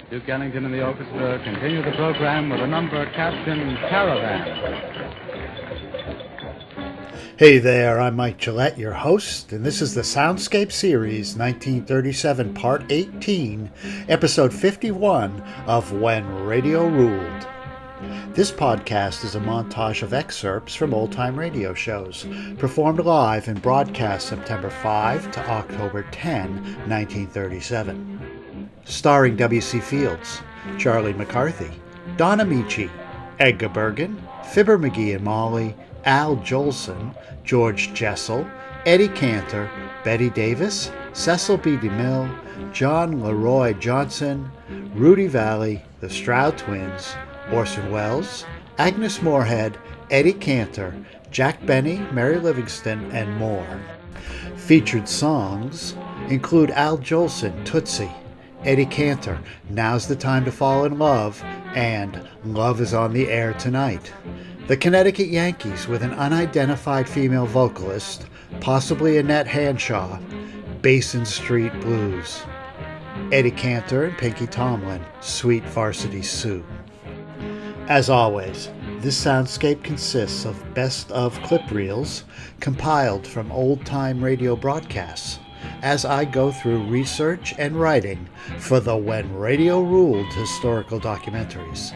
Duke Ellington and the orchestra continue the program with a number captioned Caravan. Hey there, I'm Mike Gillette, your host, and this is the Soundscape Series 1937 Part 18, Episode 51 of When Radio Ruled. This podcast is a montage of excerpts from old-time radio shows, performed live and broadcast September 5 to October 10, 1937. Starring W.C. Fields, Charlie McCarthy, Don Ameche, Edgar Bergen, Fibber, McGee and Molly, Al Jolson, George Jessell, Eddie Cantor, Bette Davis, Cecil B. DeMille, John LeRoy Johnson, Rudy Vallee, the Stroud twins, Orson Welles, Agnes Moorehead, Eddie Cantor, Jack Benny, Mary Livingston, and more. Featured songs include Al Jolson, Tootsie, Eddie Cantor, Now's the Time to Fall in Love, and Love is on the Air Tonight. The Connecticut Yankees with an unidentified female vocalist, possibly Annette Hanshaw, Basin Street Blues. Eddie Cantor and Pinky Tomlin, Sweet Varsity Sue. As always, this soundscape consists of best-of clip reels compiled from old-time radio broadcasts as I go through research and writing for the When Radio Ruled historical documentaries.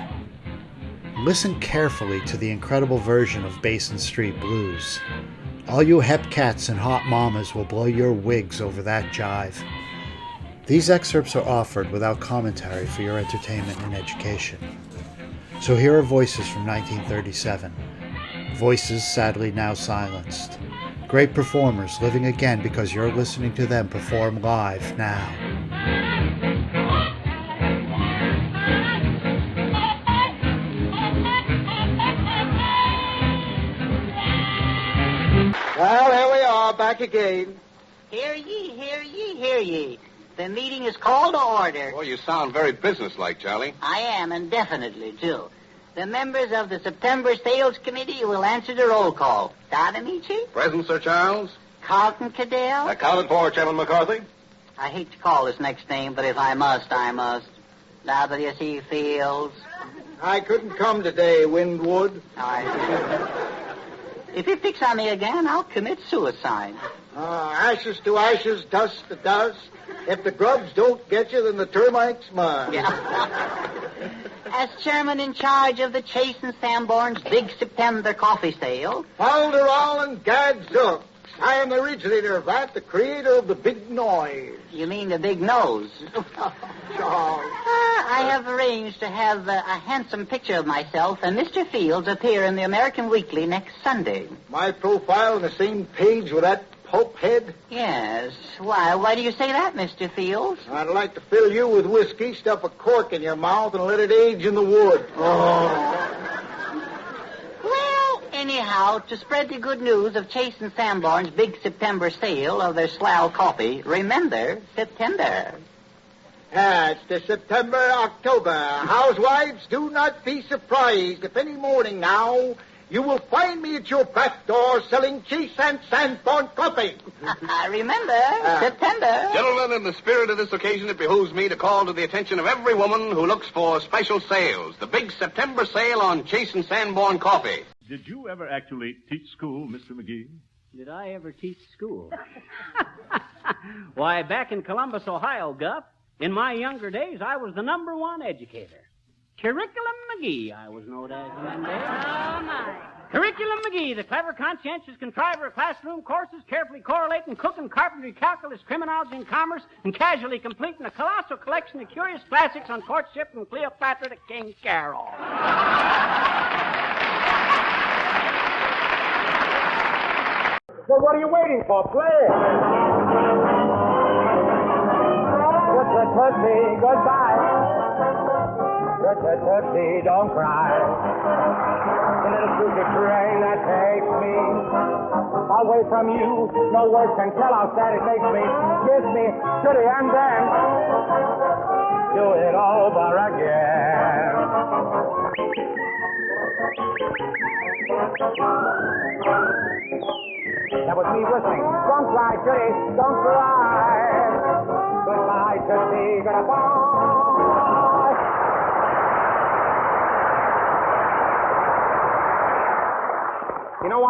Listen carefully to the incredible version of Basin Street Blues. All you hep cats and hot mamas will blow your wigs over that jive. These excerpts are offered without commentary for your entertainment and education. So here are voices from 1937. Voices sadly now silenced. Great performers living again because you're listening to them perform live now. Well, here we are, back again. Hear ye, hear ye, hear ye. The meeting is called to order. Well, you sound very businesslike, Charlie. I am, and definitely, too. The members of the September Sales Committee will answer the roll call. Don Ameche? Present, Sir Charles. Carlton Cadell? Accounted for, Chairman McCarthy. I hate to call this next name, but if I must, I must. W.C. Fields. I couldn't come today, Windwood. If you fix on me again, I'll commit suicide. Ashes to ashes, dust to dust. If the grubs don't get you, then the termites must. Yeah. As chairman in charge of the Chase and Sanborn's Big September Coffee Sale. Alderall and Gadzooks. I am the originator of that, the creator of the big noise. You mean the big nose? Charles. I have arranged to have a handsome picture of myself and Mr. Fields appear in the American Weekly next Sunday. My profile on the same page with that Pope head? Yes. Why do you say that, Mr. Fields? I'd like to fill you with whiskey, stuff a cork in your mouth, and let it age in the wood. Well, anyhow, to spread the good news of Chase and Sanborn's big September sale of their Slough coffee, remember, September. It's the September-October. Housewives, do not be surprised if any morning now you will find me at your back door selling Chase and Sanborn coffee. Remember, September. Gentlemen, in the spirit of this occasion, it behooves me to call to the attention of every woman who looks for special sales. The big September sale on Chase and Sanborn coffee. Did you ever actually teach school, Mr. McGee? Did I ever teach school? Why, back in Columbus, Ohio, Guff, in my younger days, I was the #1 educator. Curriculum McGee, I was known as in there. Oh, my. Curriculum McGee, the clever, conscientious contriver of classroom courses, carefully correlating cooking, carpentry, calculus, criminology, and commerce, and casually completing a colossal collection of curious classics on courtship from Cleopatra to King Carol. Well, what are you waiting for? Play! Tootsie, goodbye. Tootsie, don't cry. The little stupid train that takes me away from you. No words can tell how sad it makes me. Kiss me, Tootsie, and then do it over again. That was me whistling. Don't cry, Tootsie, don't cry. Goodbye, Tootsie, goodbye.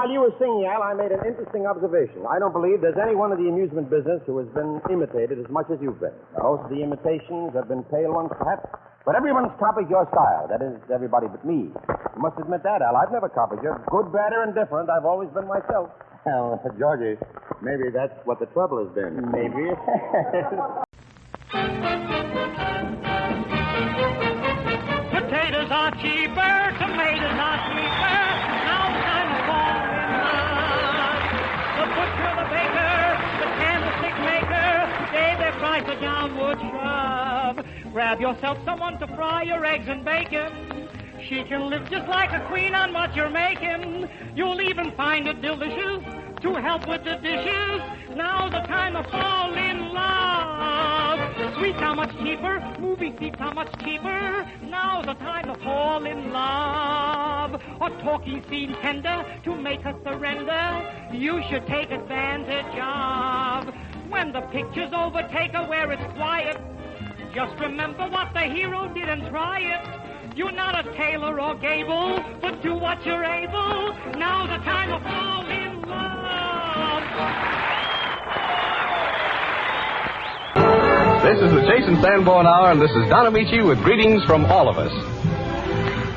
while you were singing, Al, I made an interesting observation. I don't believe there's anyone in the amusement business who has been imitated as much as you've been. Most of the imitations have been pale ones, perhaps, but everyone's copied your style. That is, everybody but me. You must admit that, Al. I've never copied you. Good, bad, or indifferent, I've always been myself. Well, Georgie, maybe that's what the trouble has been. Maybe it has. Potatoes are cheaper, tomatoes are cheaper. Now time to fall in love. The butcher, the baker, the candlestick maker, they their price a downward shove. Grab yourself someone to fry your eggs and bacon. She can live just like a queen on what you're making. You'll even find it delicious to help with the dishes. Now's the time to fall in love. Sweets are much cheaper, movie seats are much cheaper. Now's the time to fall in love. A talking scene tender to make us surrender. You should take advantage of. When the picture's over, take her where it's quiet. Just remember what the hero did and try it. You're not a Taylor or Gable, but do what you're able. Now's the time to fall in love. This is the Jason Sanborn Hour, and this is Don Ameche with greetings from all of us.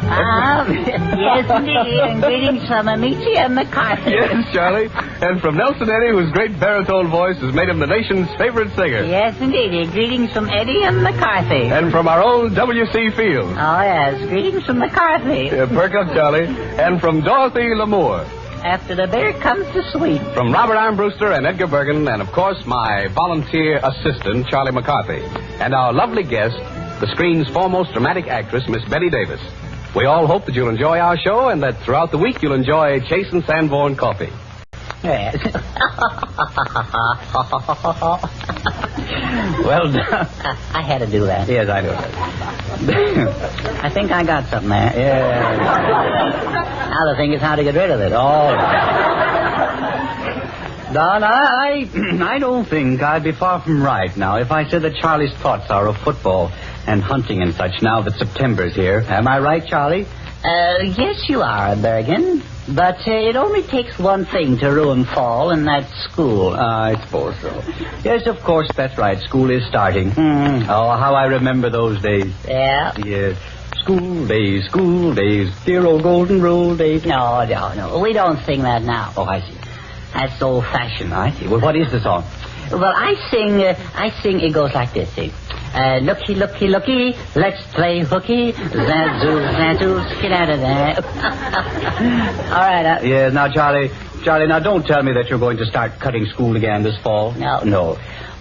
Yes, indeed, and greetings from Ameche and McCarthy. Yes, Charlie. And from Nelson Eddy, whose great baritone voice has made him the nation's favorite singer. Yes, indeed, greetings from Eddie and McCarthy. And from our own W.C. Fields. Oh, yes, greetings from McCarthy. Perk up, Charlie. And from Dorothy Lamour. After the beer comes the sweet. From Robert Armbruster and Edgar Bergen, and, of course, my volunteer assistant, Charlie McCarthy. And our lovely guest, the screen's foremost dramatic actress, Miss Bette Davis. We all hope that you'll enjoy our show and that throughout the week you'll enjoy Jason Sanborn coffee. Yes. Well done. I had to do that. Yes, I know. I think I got something there. Yeah. Now the thing is how to get rid of it. Oh. Don, I don't think I'd be far from right now if I said that Charlie's thoughts are of football and hunting and such now that September's here. Am I right, Charlie? Yes, you are, Bergen. But it only takes one thing to ruin fall, and that's school. I suppose so. Yes, of course, that's right. School is starting. Oh, how I remember those days. Yeah? Yes. School days, dear old golden rule days. No. We don't sing that now. Oh, I see. That's old-fashioned. I see. Well, what is the song? Well, I sing, it goes like this, see. Looky, looky, looky, let's play hooky. Zazoo, get out of there. All right. Yes, now, Charlie, now don't tell me that you're going to start cutting school again this fall. No.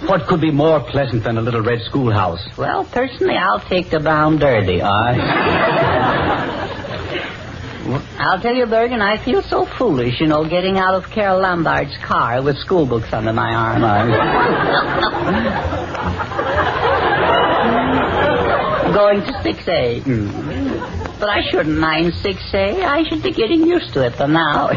What could be more pleasant than a little red schoolhouse? Well, personally, I'll take the brown derby. I'll tell you, Bergen, I feel so foolish, getting out of Carol Lombard's car with school books under my arm. Going to 6A. But I shouldn't mind 6A. I should be getting used to it for now.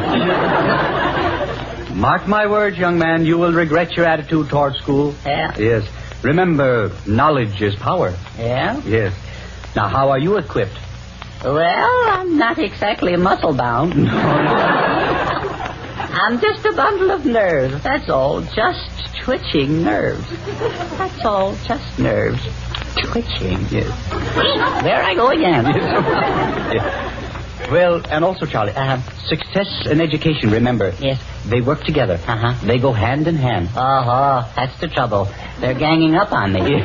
Mark my words, young man, you will regret your attitude toward school. Yeah? Yes. Remember, knowledge is power. Yeah? Yes. Now, how are you equipped? Well, I'm not exactly muscle-bound. No. I'm just a bundle of nerves, that's all. Just twitching nerves. That's all, just nerves. Twitching, yes. There I go again. Yes. Well, and also, Charlie, success and education, remember. Yes. They work together. They go hand in hand. That's the trouble. They're ganging up on me.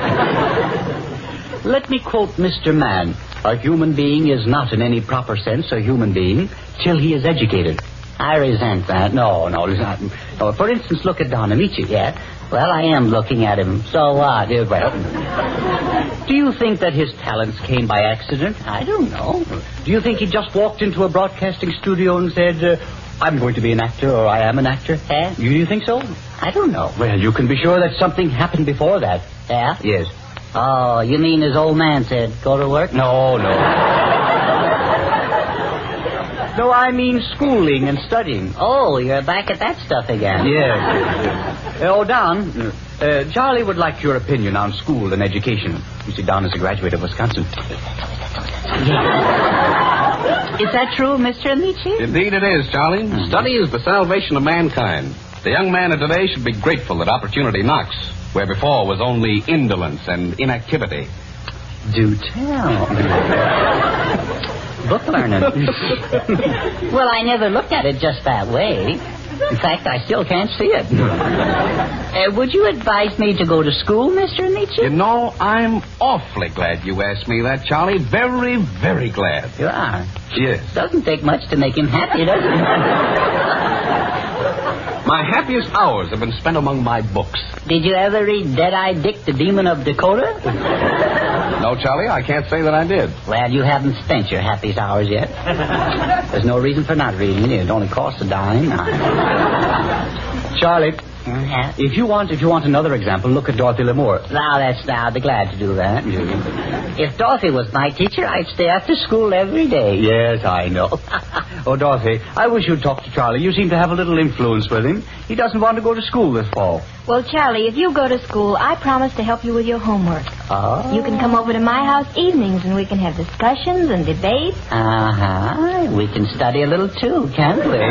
Let me quote Mr. Mann. A human being is not in any proper sense a human being till he is educated. I resent that. No, it's not. No, for instance, look at Don Ameche. Yeah? Well, I am looking at him. So what? Do you think that his talents came by accident? I don't know. Do you think he just walked into a broadcasting studio and said, I'm going to be an actor, or I am an actor? Yeah? Do you think so? I don't know. Well, you can be sure that something happened before that. Yeah? Yes. Oh, you mean his old man said, go to work? No. No, I mean schooling and studying. Oh, you're back at that stuff again. Yes. Don, Charlie would like your opinion on school and education. You see, Don is a graduate of Wisconsin. Is that true, Mr. Ameche? Indeed it is, Charlie. Study is the salvation of mankind. The young man of today should be grateful that opportunity knocks, where before was only indolence and inactivity. Do tell. Book learning. Well, I never looked at it just that way. In fact, I still can't see it. Would you advise me to go to school, Mr. Ameche? You know, I'm awfully glad you asked me that, Charlie. Very, very glad. You are? Yes. Doesn't take much to make him happy, does it? My happiest hours have been spent among my books. Did you ever read Dead-Eye Dick, the Demon of Dakota? No, Charlie, I can't say that I did. Well, you haven't spent your happiest hours yet. There's no reason for not reading it. It only costs $10. Charlie, if you want another example, look at Dorothy L'Amour. I'll be glad to do that. If Dorothy was my teacher, I'd stay after school every day. Yes, I know. Oh, Dorothy, I wish you'd talk to Charlie. You seem to have a little influence with him. He doesn't want to go to school this fall. Well, Charlie, if you go to school, I promise to help you with your homework. Oh. You can come over to my house evenings, and we can have discussions and debates. Uh-huh. We can study a little, too, can't we?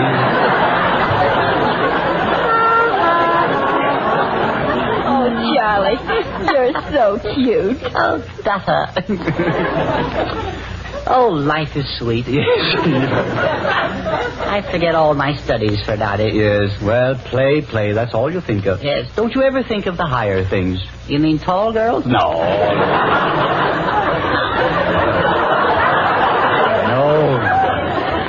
Charlie, you're so cute. Oh, Duffer. Oh, life is sweet. Yes. I forget all my studies for Dottie. Yes, well, play. That's all you think of. Yes. Don't you ever think of the higher things? You mean tall girls? No.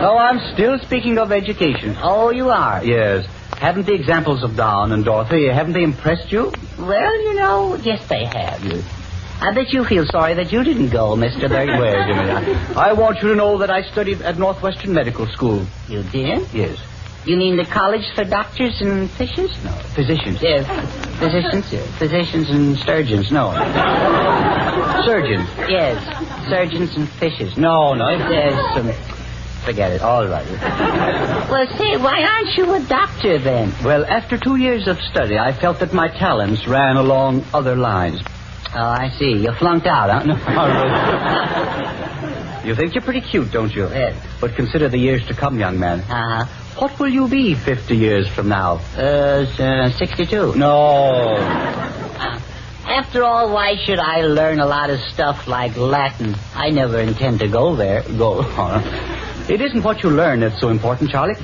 No, I'm still speaking of education. Oh, you are? Yes. Haven't the examples of Don and Dorothy, haven't they impressed you? Well, yes, they have. I bet you feel sorry that you didn't go, Mr. Bergen. Wait a minute. I want you to know that I studied at Northwestern Medical School. You did? Yes. You mean the college for doctors and fishes? No, physicians. Yes, physicians. Physicians and surgeons. No. Surgeons. Yes, surgeons and fishes. No. Yes, forget it. All right. Well, say, why aren't you a doctor then? Well, after 2 years of study, I felt that my talents ran along other lines. Oh, I see. You flunked out, huh? No. You think you're pretty cute, don't you? Yes. But consider the years to come, young man. Uh-huh. What will you be 50 years from now? 62. No. After all, why should I learn a lot of stuff like Latin? I never intend to go there. It isn't what you learn that's so important, Charlie.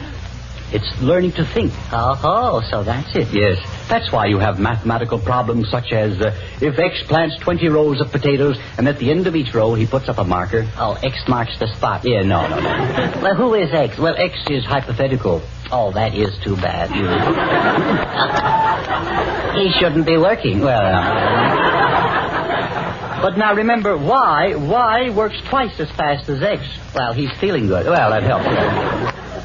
It's learning to think. Oh, so that's it. Yes. That's why you have mathematical problems such as if X plants 20 rows of potatoes and at the end of each row he puts up a marker. Oh, X marks the spot. Yeah, no. Well, who is X? Well, X is hypothetical. Oh, that is too bad. He shouldn't be working. But now remember, Y works twice as fast as X. Well, he's feeling good. Well, that helps.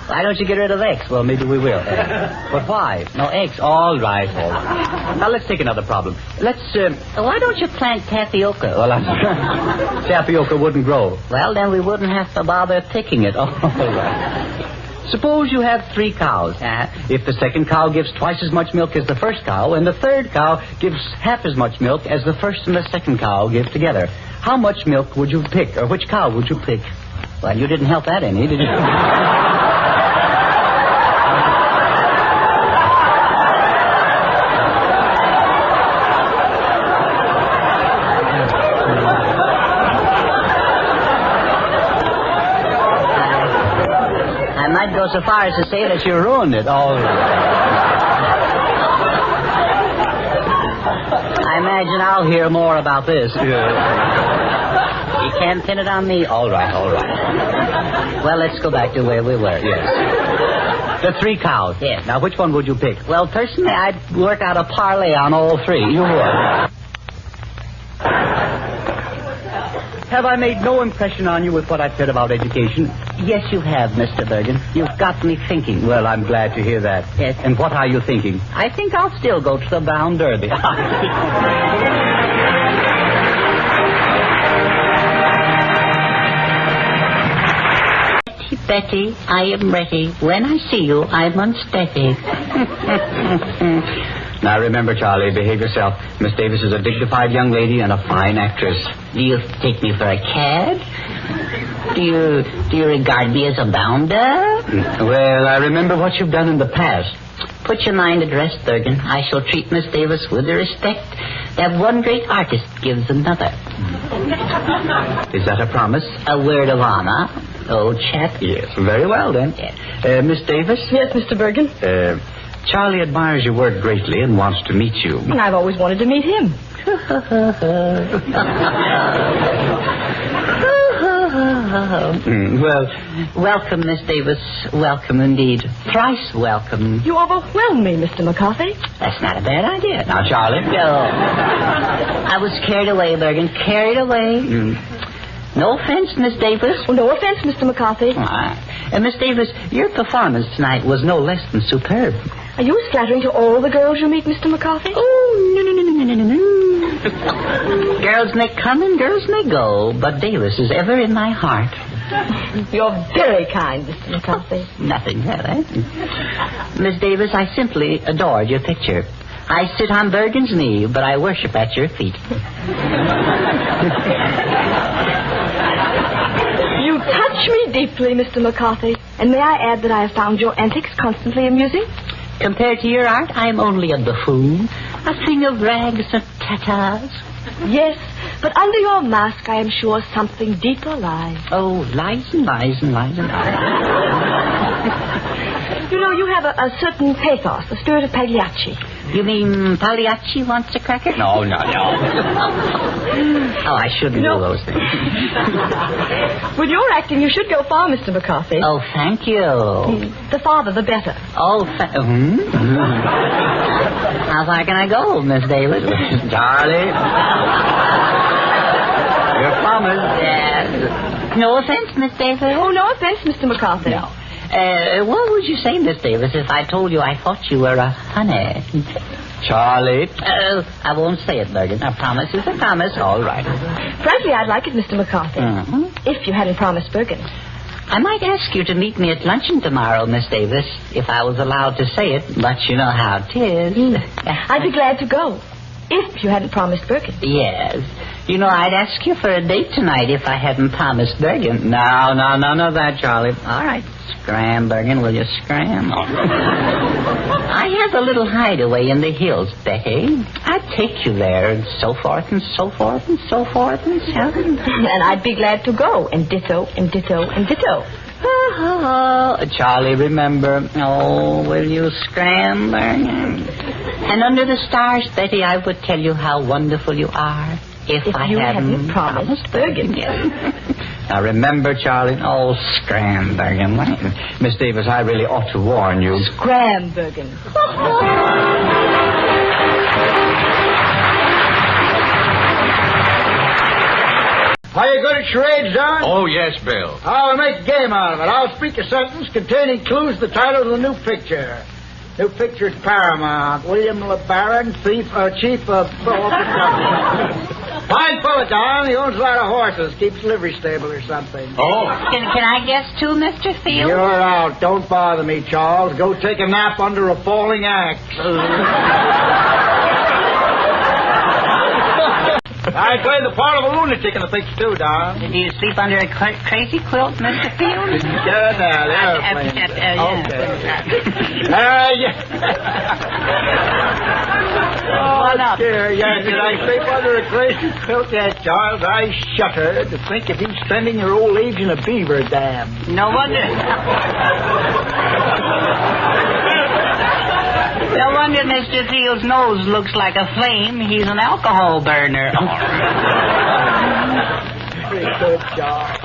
Why don't you get rid of X? Well, maybe we will. But why? No, X. All right. Now, let's take another problem. Why don't you plant tapioca? Well, tapioca wouldn't grow. Well, then we wouldn't have to bother picking it. All right. Suppose you have 3 cows. If the second cow gives twice as much milk as the first cow, and the third cow gives half as much milk as the first and the second cow give together, how much milk would you pick, or which cow would you pick? Well, you didn't help that any, did you? I might go so far as to say that you ruined it. All right. I imagine I'll hear more about this. Yeah. You can't pin it on me. All right. Well, let's go back to where we were. Yes. The 3 cows. Yes. Now, which one would you pick? Well, personally, I'd work out a parlay on all 3. You would. Have I made no impression on you with what I've said about education? Yes, you have, Mr. Bergen. You've got me thinking. Well, I'm glad to hear that. Yes. And what are you thinking? I think I'll still go to the Brown Derby. Betty, I am ready. When I see you, I'm unsteady. Now, remember, Charlie, behave yourself. Miss Davis is a dignified young lady and a fine actress. Do you take me for a cad? Do you regard me as a bounder? Well, I remember what you've done in the past. Put your mind at rest, Bergen. I shall treat Miss Davis with the respect that one great artist gives another. Is that a promise? A word of honor, old chap. Yes, very well, then. Yes. Miss Davis? Yes, Mr. Bergen. Charlie admires your work greatly and wants to meet you. And I've always wanted to meet him. Well, welcome, Miss Davis. Welcome indeed. Thrice welcome. You overwhelm me, Mr. McCarthy. That's not a bad idea. now, Charlie. No. I was carried away, Bergen. Carried away. No offense, Miss Davis. Oh, no offense, Mr. McCarthy. All right. Miss Davis, your performance tonight was no less than superb. Are you as flattering to all the girls you meet, Mr. McCarthy? Oh, no. Girls may come and girls may go, but Davis is ever in my heart. You're very kind, Mr. McCarthy. Nothing, really. Miss Davis, I simply adored your picture. I sit on Bergen's knee, but I worship at your feet. You touch me deeply, Mr. McCarthy. And may I add that I have found your antics constantly amusing? Compared to your art, I am only a buffoon, a thing of rags and tatters. Yes, but under your mask, I am sure something deeper lies. Oh, lies and lies and lies and lies. You know, you have a certain pathos, the spirit of Pagliacci. You mean Pagliacci wants a cracker? No. Oh, I shouldn't do those things. With your acting, you should go far, Mr. McCarthy. Oh, thank you. The farther, the better. Oh, How far can I go, Miss Davis? Charlie. Your promise. Yes. No offense, Miss Davis. Oh, no offense, Mr. McCarthy. No. What would you say, Miss Davis, if I told you I thought you were a honey? Charlie. I won't say it, Bergen. A promise is a promise. All right. Frankly, I'd like it, Mr. McCarthy. Mm-hmm. If you hadn't promised Bergen. I might ask you to meet me at luncheon tomorrow, Miss Davis, if I was allowed to say it, but you know how it is. I'd be glad to go, if you hadn't promised Bergen. Yes. You know, I'd ask you for a date tonight if I hadn't promised Bergen. No, none of that, Charlie. All right. Scram, Bergen, will you scram? I have a little hideaway in the hills, Bette. I'd take you there, and so forth, and so forth, and so forth, and so forth. And I'd be glad to go, and ditto, and ditto, and ditto. Charlie, remember. Oh, will you scram, Bergen? And under the stars, Bette, I would tell you how wonderful you are if I hadn't promised Bergen. Now, remember, Charlie. Oh, scram, Bergen. Miss Davis, I really ought to warn you. Scram, Bergen. Are you good at charades, Don? Oh, yes, Bill. I'll make a game out of it. I'll speak a sentence containing clues to the title of the new picture. New picture's Paramount. William LeBaron, chief of... Fine fellow, Don. He owns a lot of horses. Keeps livery stable or something. Oh. Can I guess too, Mr. Field? You're out. Don't bother me, Charles. Go take a nap under a falling axe. I play the part of a lunatic in the picture, too, Don. Do you sleep under a crazy quilt, Mr. Field? What up? Yeah, did I sleep under a crazy quilt? Yeah, Charles, I shudder to think of you spending your old age in a beaver dam. No wonder. No wonder Mr. Field's nose looks like a flame. He's an alcohol burner. Pretty good, Charles.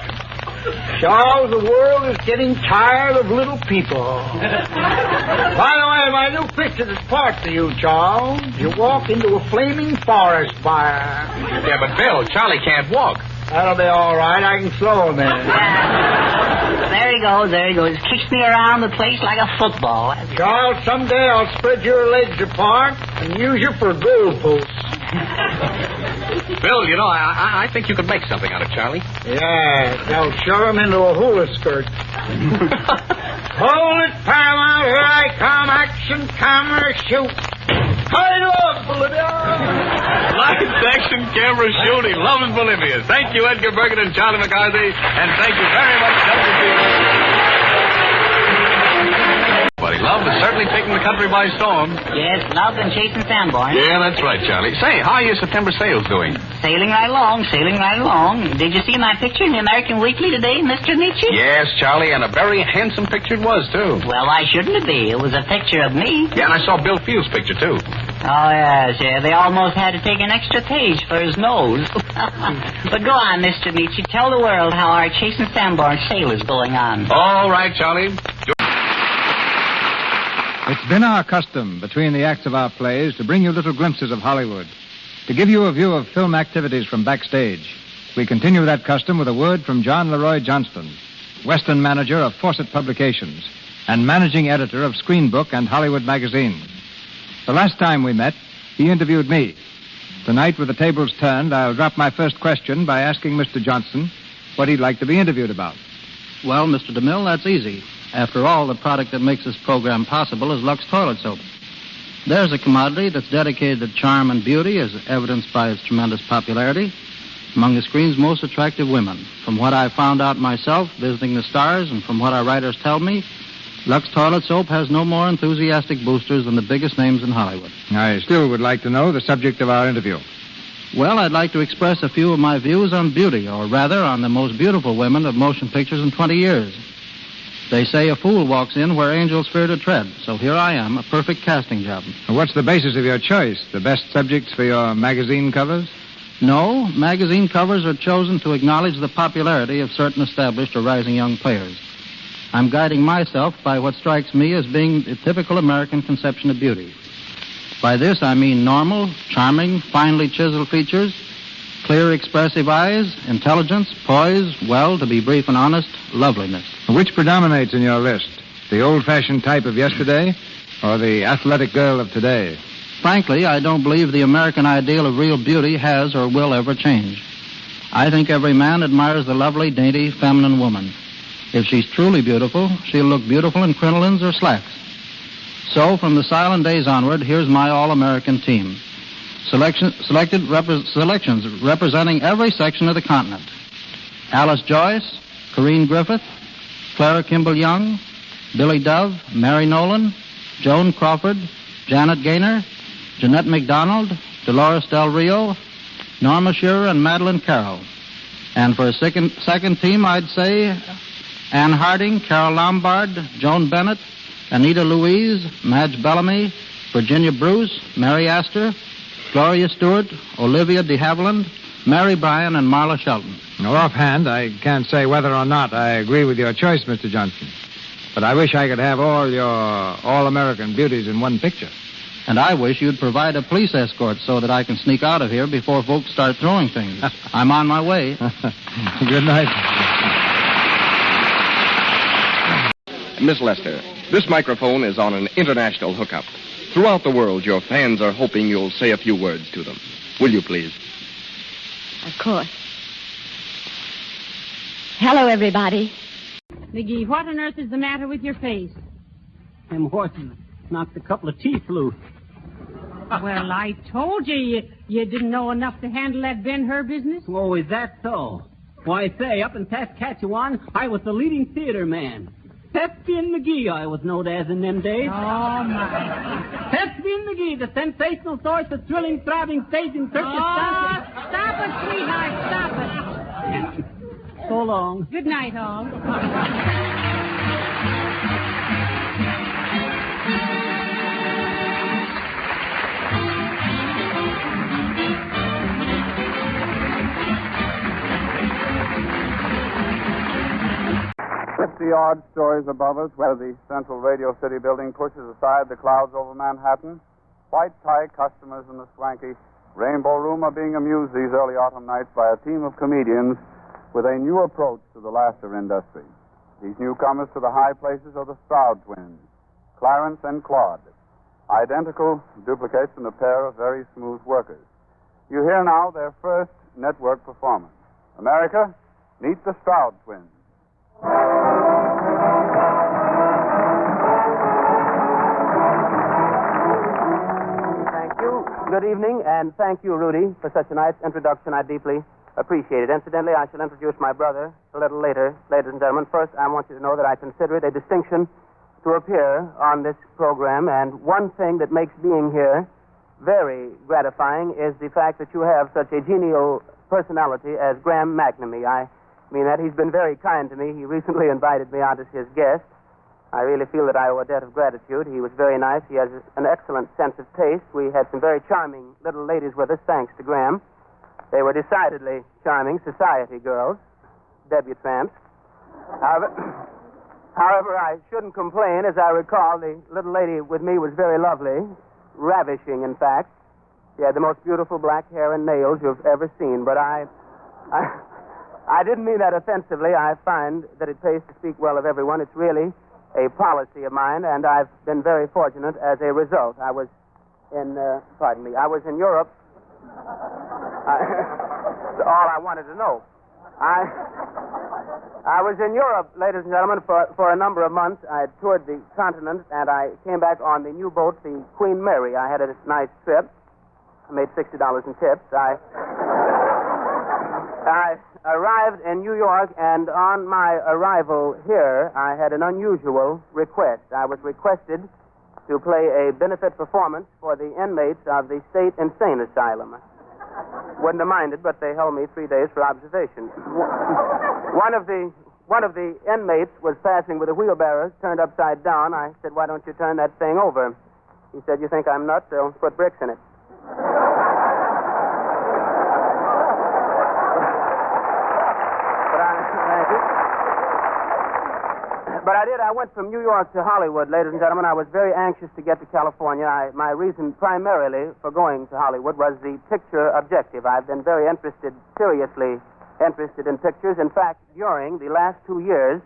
Charles, the world is getting tired of little people. By the way, my new picture is part to you, Charles. You walk into a flaming forest fire. Yeah, but Bill, Charlie can't walk. That'll be all right. I can slow him in. There he goes. Kicks me around the place like a football. Charles, someday I'll spread your legs apart and use you for goal posts. Bill, you know, I think you could make something out of Charlie. Yeah, they'll shove him into a hula skirt. Hold it, Paramount, here I come. Action, camera, shoot. I love Bolivia. Live action camera shooting. Loves Bolivia. Thank you, Edgar Bergen and Charlie McCarthy. And thank you very much, WC. But love is certainly taking the country by storm. Yes, love and chasing Sanborn. Yeah, that's right, Charlie. Say, how are your September sales doing? Sailing right along, sailing right along. Did you see my picture in the American Weekly today, Mr. Nietzsche? Yes, Charlie, and a very handsome picture it was, too. Well, why shouldn't it be? It was a picture of me. Yeah, and I saw Bill Field's picture, too. Oh, yes, yeah. They almost had to take an extra page for his nose. But go on, Mr. Nietzsche. Tell the world how our chasing Sanborn sale is going on. All right, Charlie. It's been our custom between the acts of our plays to bring you little glimpses of Hollywood, to give you a view of film activities from backstage. We continue that custom with a word from John LeRoy Johnston, Western manager of Fawcett Publications and managing editor of Screen Book and Hollywood Magazine. The last time we met, he interviewed me. Tonight, with the tables turned, I'll drop my first question by asking Mr. Johnston what he'd like to be interviewed about. Well, Mr. DeMille, that's easy. After all, the product that makes this program possible is Lux Toilet Soap. There's a commodity that's dedicated to charm and beauty, as evidenced by its tremendous popularity among the screen's most attractive women. From what I've found out myself, visiting the stars, and from what our writers tell me, Lux Toilet Soap has no more enthusiastic boosters than the biggest names in Hollywood. I still would like to know the subject of our interview. Well, I'd like to express a few of my views on beauty, or rather on the most beautiful women of motion pictures in 20 years. They say a fool walks in where angels fear to tread, so here I am, a perfect casting job. What's the basis of your choice? The best subjects for your magazine covers? No, magazine covers are chosen to acknowledge the popularity of certain established or rising young players. I'm guiding myself by what strikes me as being the typical American conception of beauty. By this, I mean normal, charming, finely chiseled features, clear, expressive eyes, intelligence, poise, well, to be brief and honest, loveliness. Which predominates in your list? The old-fashioned type of yesterday or the athletic girl of today? Frankly, I don't believe the American ideal of real beauty has or will ever change. I think every man admires the lovely, dainty, feminine woman. If she's truly beautiful, she'll look beautiful in crinolines or slacks. So, from the silent days onward, here's my all-American team. Selections representing every section of the continent. Alice Joyce, Corinne Griffith, Clara Kimball Young, Billy Dove, Mary Nolan, Joan Crawford, Janet Gaynor, Jeanette MacDonald, Dolores Del Rio, Norma Shearer, and Madeline Carroll. And for a second team, I'd say Ann Harding, Carol Lombard, Joan Bennett, Anita Louise, Madge Bellamy, Virginia Bruce, Mary Astor, Gloria Stewart, Olivia de Havilland, Mary Bryan, and Marla Shelton. Now, offhand, I can't say whether or not I agree with your choice, Mr. Johnston. But I wish I could have all your all-American beauties in one picture. And I wish you'd provide a police escort so that I can sneak out of here before folks start throwing things. I'm on my way. Good night. Miss Lester, this microphone is on an international hookup. Throughout the world, your fans are hoping you'll say a few words to them. Will you, please? Of course. Hello, everybody. McGee, what on earth is the matter with your face? Them horses knocked a couple of teeth loose. Well, I told you you didn't know enough to handle that Ben-Hur business. Oh, is that so? Why, say, up in Saskatchewan, I was the leading theater man. Pepsi and McGee, I was known as in them days. Oh, my. Pepsi and McGee, the sensational source of thrilling, throbbing, staging, Turkish dancing. Stop it, sweetheart, stop it. So long. Good night, all. The odd stories above us, where the Central Radio City building pushes aside the clouds over Manhattan. White tie customers in the swanky Rainbow Room are being amused these early autumn nights by a team of comedians with a new approach to the laughter industry. These newcomers to the high places are the Stroud twins, Clarence and Claude, identical duplicates in a pair of very smooth workers. You hear now their first network performance. America, meet the Stroud twins. Good evening, and thank you, Rudy, for such a nice introduction. I deeply appreciate it. Incidentally, I shall introduce my brother a little later. Ladies and gentlemen, first, I want you to know that I consider it a distinction to appear on this program, and one thing that makes being here very gratifying is the fact that you have such a genial personality as Graham McNamee. I mean that he's been very kind to me. He recently invited me out as his guest. I really feel that I owe a debt of gratitude. He was very nice. He has an excellent sense of taste. We had some very charming little ladies with us, thanks to Graham. They were decidedly charming society girls, debutantes. However, I shouldn't complain. As I recall, the little lady with me was very lovely, ravishing, in fact. She had the most beautiful black hair and nails you've ever seen, but I didn't mean that offensively. I find that it pays to speak well of everyone. It's really a policy of mine, and I've been very fortunate as a result. I was in Europe. That's all I wanted to know. I was in Europe, ladies and gentlemen, for a number of months. I toured the continent, and I came back on the new boat, the Queen Mary. I had a nice trip. I made $60 in tips. I arrived in New York, and on my arrival here, I had an unusual request. I was requested to play a benefit performance for the inmates of the State Insane Asylum. Wouldn't have minded, but they held me 3 days for observation. One of the inmates was passing with a wheelbarrow turned upside down. I said, "Why don't you turn that thing over?" He said, "You think I'm nuts? They'll put bricks in it." But I did. I went from New York to Hollywood, ladies and gentlemen. I was very anxious to get to California. My reason primarily for going to Hollywood was the picture objective. I've been very seriously interested in pictures. In fact, during the last 2 years,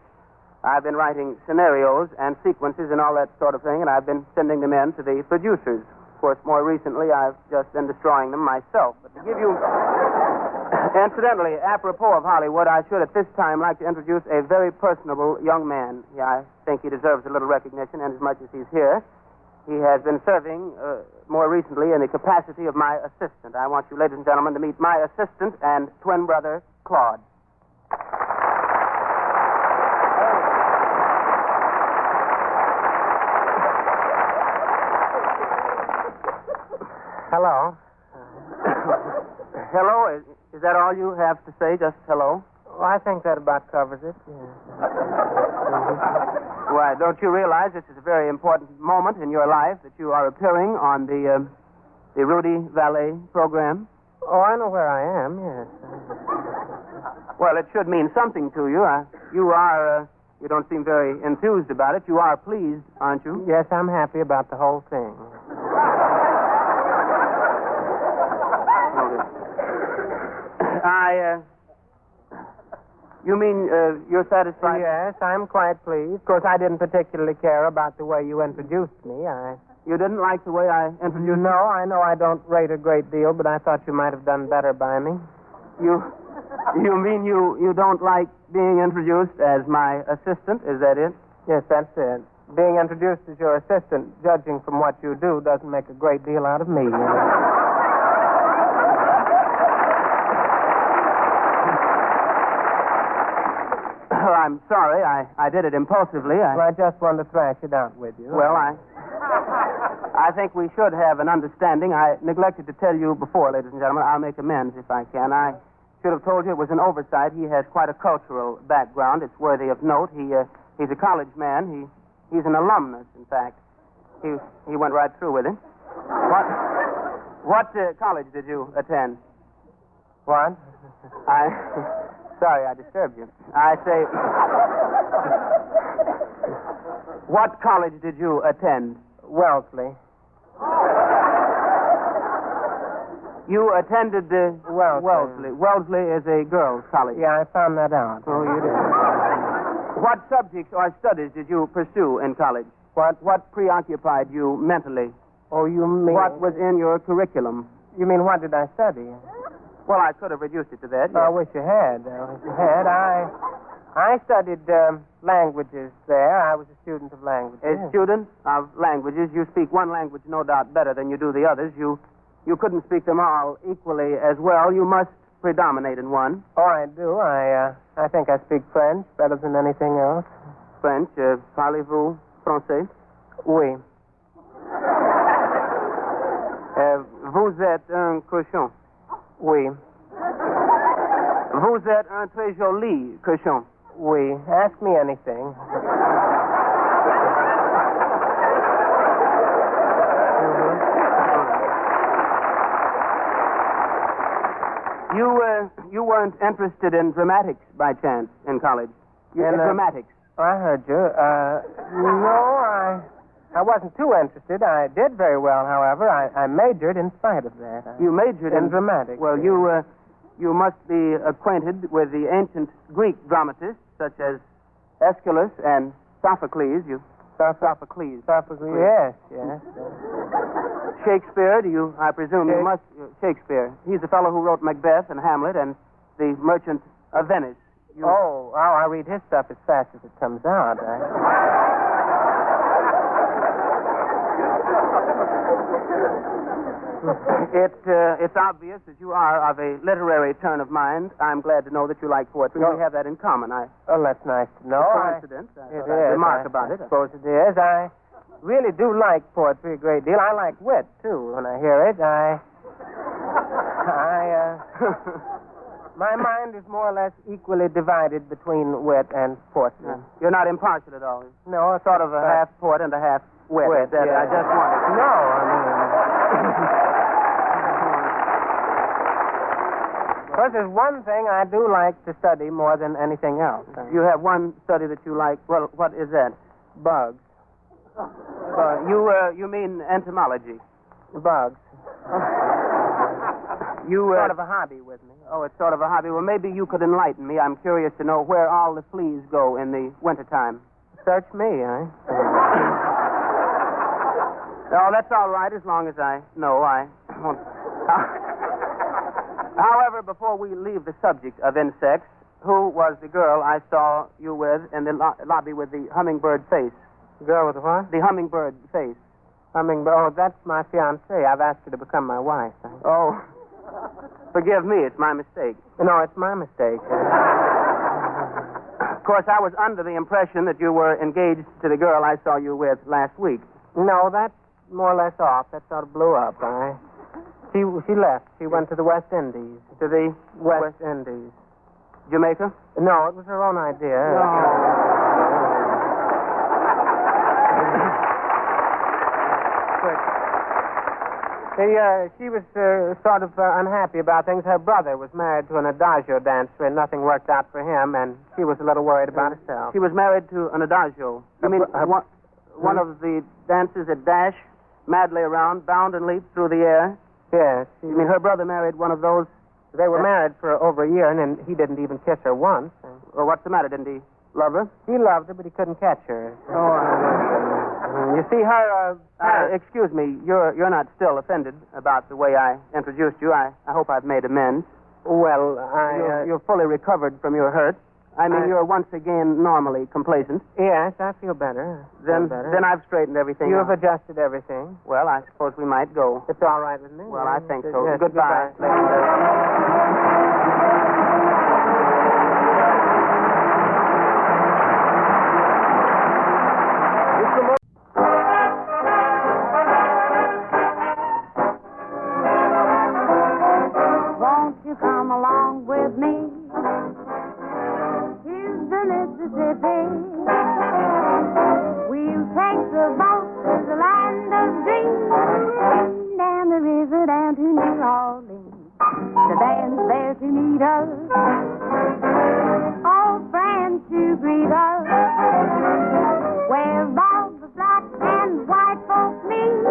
I've been writing scenarios and sequences and all that sort of thing, and I've been sending them in to the producers. Of course, more recently, I've just been destroying them myself. But to give you... Incidentally, apropos of Hollywood, I should at this time like to introduce a very personable young man. I think he deserves a little recognition, inasmuch as he's here. He has been serving more recently in the capacity of my assistant. I want you, ladies and gentlemen, to meet my assistant and twin brother, Claude. Hello. Hello? Is that all you have to say, just hello? Well, I think that about covers it, yeah. Why, don't you realize this is a very important moment in your life that you are appearing on the Rudy Vallee program? Oh, I know where I am, yes. Well, it should mean something to you. You don't seem very enthused about it. You are pleased, aren't you? Yes, I'm happy about the whole thing. You mean you're satisfied? Yes, I'm quite pleased. Of course, I didn't particularly care about the way you introduced me. You didn't like the way I introduced you? No, I know I don't rate a great deal, but I thought you might have done better by me. You mean you don't like being introduced as my assistant? Is that it? Yes, that's it. Being introduced as your assistant, judging from what you do, doesn't make a great deal out of me. You know? I'm sorry. I did it impulsively. Well, I just wanted to thrash it out with you. Well, I think we should have an understanding. I neglected to tell you before, ladies and gentlemen. I'll make amends if I can. I should have told you it was an oversight. He has quite a cultural background. It's worthy of note. He's a college man. He's an alumnus, in fact. He went right through with it. What college did you attend? What? Sorry, I disturbed you. I say, what college did you attend? Wellesley. You attended Wellesley. Wellesley is a girls' college. Yeah, I found that out. Oh, you did. What subjects or studies did you pursue in college? What preoccupied you mentally? Oh, you mean... What was in your curriculum? You mean, what did I study? Well, I could have reduced it to that. Yes. I wish you had. I studied languages there. I was a student of languages. A student of languages? You speak one language, no doubt, better than you do the others. You you couldn't speak them all equally as well. You must predominate in one. Oh, I do. I think I speak French better than anything else. French. Parlez-vous français? Oui. Vous êtes un cochon? Oui. Vous êtes un très joli cochon? Oui. Ask me anything. You weren't interested in dramatics by chance in college? Dramatics. I heard you. No, I wasn't too interested. I did very well, however. I majored in spite of that. You majored in dramatics. Well, you must be acquainted with the ancient Greek dramatists, such as Aeschylus and Sophocles. Sophocles. Yes. Shakespeare, I presume you must... Shakespeare. He's the fellow who wrote Macbeth and Hamlet and The Merchant of Venice. I read his stuff as fast as it comes out. It's obvious that you are of a literary turn of mind. I'm glad to know that you like poetry. We have that in common. That's nice to know. Coincidence. It is. Remark about it. I suppose it is. I really do like poetry a great deal. I like wit, too, when I hear it. My mind is more or less equally divided between wit and poetry. You're not impartial at all. No, it's sort of a half poet and a half wit. I just wanted. No, I mean... Of course, there's one thing I do like to study more than anything else. You have one study that you like. Well, what is that? Bugs. You mean entomology? Bugs. Sort of a hobby with me. Oh, it's sort of a hobby. Well, maybe you could enlighten me. I'm curious to know where all the fleas go in the wintertime. Search me, eh? Oh, that's all right, as long as I know. However, before we leave the subject of insects, who was the girl I saw you with in the lobby with the hummingbird face? Girl with the what? The hummingbird face. Hummingbird? Oh, that's my fiancée. I've asked her to become my wife. Oh. Forgive me, it's my mistake. No, it's my mistake. Of course, I was under the impression that you were engaged to the girl I saw you with last week. No, that's more or less off. That sort of blew up. She left. She went to the West Indies. To the West Indies. Jamaica? No, it was her own idea. She was sort of unhappy about things. Her brother was married to an adagio dancer, and nothing worked out for him, and she was a little worried about herself. She was married to an adagio. You mean one of the dancers that dash madly around, bound and leap through the air? Yes. You mean her brother married one of those? They were married for over a year, and then he didn't even kiss her once. Well, what's the matter? Didn't he love her? He loved her, but he couldn't catch her. You see, her... excuse me, you're not still offended about the way I introduced you. I hope I've made amends. Well, You're fully recovered from your hurt. I mean, you're once again normally complacent. Yes, I feel better. Then I've straightened everything You've out. adjusted everything. Well, I suppose we might go. It's all right with me. Well, I think so. Yes, Goodbye. Won't you come along with me to the Mississippi? We'll take the boat to the land of dreams, down the river down to New Orleans. The band's there to meet us, old friends to greet us, where all the black and white folks meet.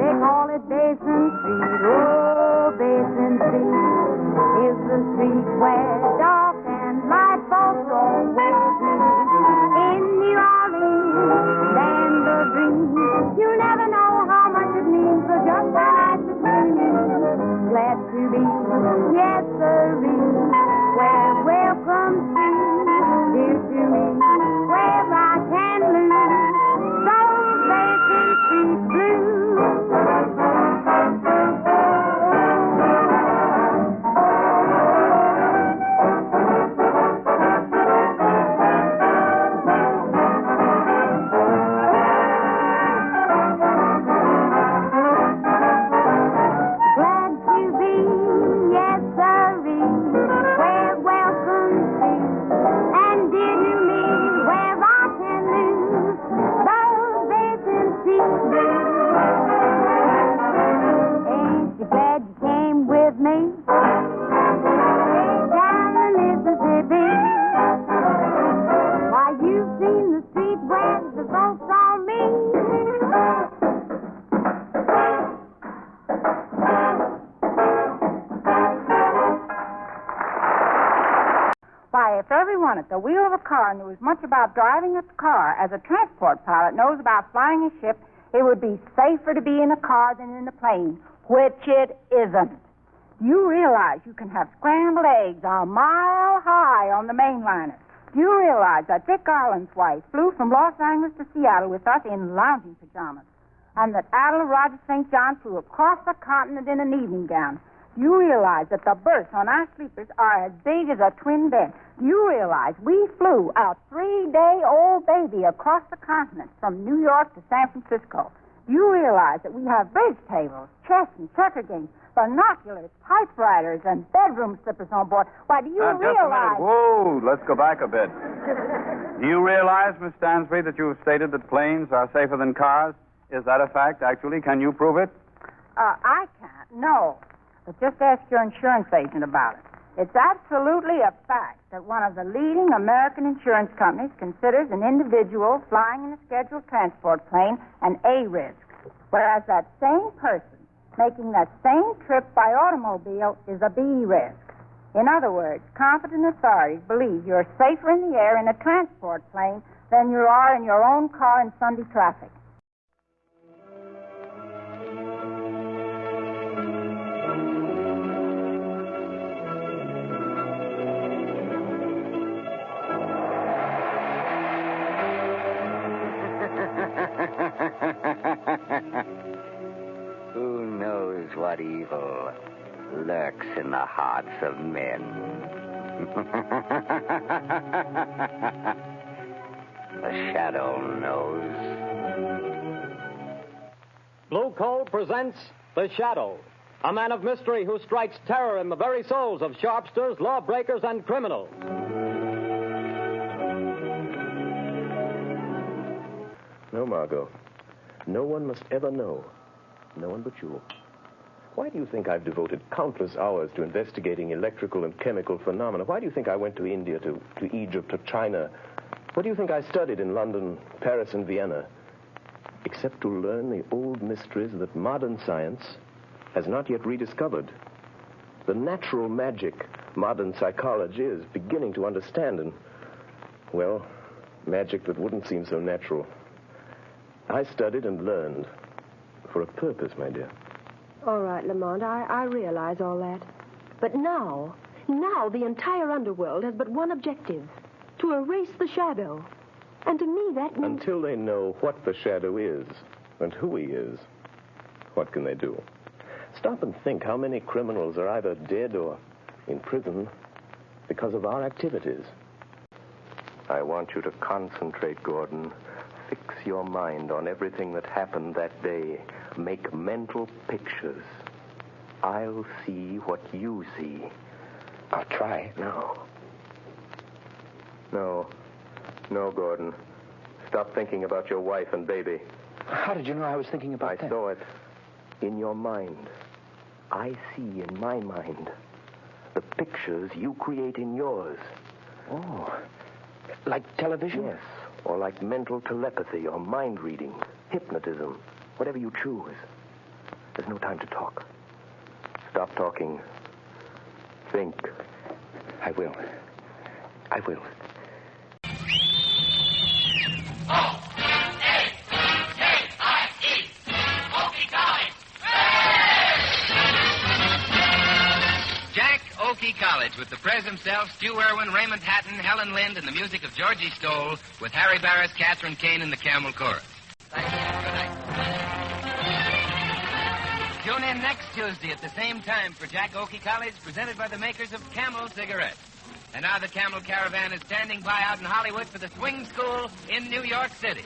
They call it Basin Street. Oh, Basin Street is the street where dark and light folks always meet. In New Orleans, land of dreams, you never know how much it means for just a night between you. Glad to be, yes, Why, if everyone at the wheel of a car knew as much about driving a car as a transport pilot knows about flying a ship, it would be safer to be in a car than in a plane, which it isn't. Do you realize you can have scrambled eggs a mile high on the mainliner? Do you realize that Dick Garland's wife flew from Los Angeles to Seattle with us in lounging pajamas? And that Adela Rogers St. John flew across the continent in an evening gown? Do you realize that the berths on our sleepers are as big as a twin bed? Do you realize we flew a 3-day-old baby across the continent from New York to San Francisco? Do you realize that we have bridge tables, chess and checker games, binoculars, typewriters, and bedroom slippers on board? Why, do you Just a minute. realize... Whoa, let's go back a bit. Do you realize, Miss Stansbury, that you've stated that planes are safer than cars? Is that a fact, actually? Can you prove it? I can't, no. But just ask your insurance agent about it. It's absolutely a fact that one of the leading American insurance companies considers an individual flying in a scheduled transport plane an A risk, whereas that same person making that same trip by automobile is a B risk. In other words, competent authorities believe you're safer in the air in a transport plane than you are in your own car in Sunday traffic. Who knows what evil lurks in the hearts of men? The shadow knows. Blue Coal presents The Shadow, a man of mystery who strikes terror in the very souls of sharpsters, lawbreakers, and criminals. No, Margot. No one must ever know. No one but you. Why do you think I've devoted countless hours to investigating electrical and chemical phenomena? Why do you think I went to India, to Egypt, to China? What do you think I studied in London, Paris, and Vienna? Except to learn the old mysteries that modern science has not yet rediscovered. The natural magic modern psychology is beginning to understand, and, well, magic that wouldn't seem so natural. I studied and learned for a purpose, my dear. All right, Lamont, I realize all that. But now the entire underworld has but one objective, to erase the shadow. And to me, that means... Until they know what the shadow is and who he is, what can they do? Stop and think how many criminals are either dead or in prison because of our activities. I want you to concentrate, Gordon. Fix your mind on everything that happened that day. Make mental pictures. I'll see what you see. I'll try. No, Gordon. Stop thinking about your wife and baby. How did you know I was thinking about that? I saw it in your mind. I see in my mind the pictures you create in yours. Oh, like television? Yes, or like mental telepathy or mind reading, hypnotism, whatever you choose. There's no time to talk. Stop talking. Think. I will. Jack Oakey College with the Prez himself, Stu Irwin, Raymond Hatton, Helen Lind, and the music of Georgie Stoll with Harry Barris, Catherine Kane, and the Camel Chorus. Thank you. Good night. Tune in next Tuesday at the same time for Jack Oakey College, presented by the makers of Camel cigarettes. And now the Camel Caravan is standing by out in Hollywood for the swing school in New York City.